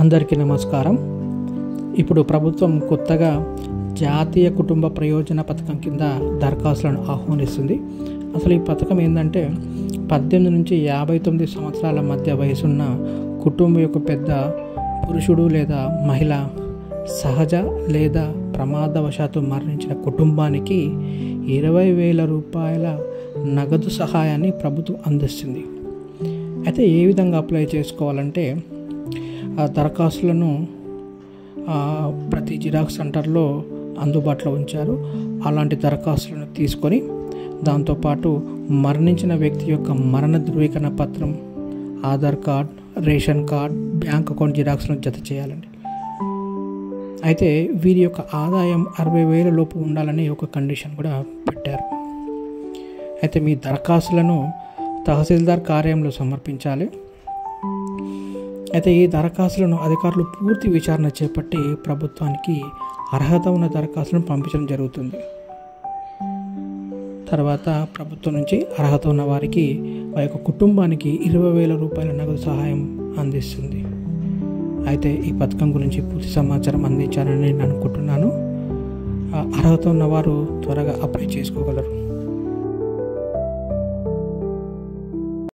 అందరికీ నమస్కారం. ఇప్పుడు ప్రభుత్వం కొత్తగా జాతీయ కుటుంబ ప్రయోజన పథకం కింద దరఖాస్తులను ఆహ్వానిస్తుంది. అసలు ఈ పథకం ఏంటంటే 18 నుంచి 59 సంవత్సరాల మధ్య వయసున్న కుటుంబం యొక్క పెద్ద పురుషుడు లేదా మహిళ సహజ లేదా ప్రమాదవశాత్తు మరణించిన కుటుంబానికి 20,000 రూపాయల నగదు సహాయాన్ని ప్రభుత్వం అందిస్తుంది. అయితే ఏ విధంగా అప్లై చేసుకోవాలంటే దరఖాస్తులను ప్రతి జిరాక్స్ సెంటర్లో అందుబాటులో ఉంచారు. అలాంటి దరఖాస్తులను తీసుకొని దాంతోపాటు మరణించిన వ్యక్తి యొక్క మరణ ధృవీకరణ పత్రం, Aadhaar card, ration card, bank account జిరాక్స్లను జత చేయాలండి. అయితే వీరి యొక్క ఆదాయం 60,000 లోపు ఉండాలని ఒక కండిషన్ కూడా పెట్టారు. అయితే మీ దరఖాస్తులను తహసీల్దార్ కార్యాలయంలో సమర్పించాలి. అయితే ఈ దరఖాస్తులను అధికారులు పూర్తి విచారణ చేపట్టి ప్రభుత్వానికి అర్హత ఉన్న దరఖాస్తులను పంపించడం జరుగుతుంది. తర్వాత ప్రభుత్వం నుంచి అర్హత ఉన్న వారికి ఆ యొక్క కుటుంబానికి 20,000 రూపాయల నగదు సహాయం అందిస్తుంది. అయితే ఈ పథకం గురించి పూర్తి సమాచారం అందించాలని నేను అనుకుంటున్నాను. అర్హత ఉన్నవారు త్వరగా అప్లై చేసుకోగలరు.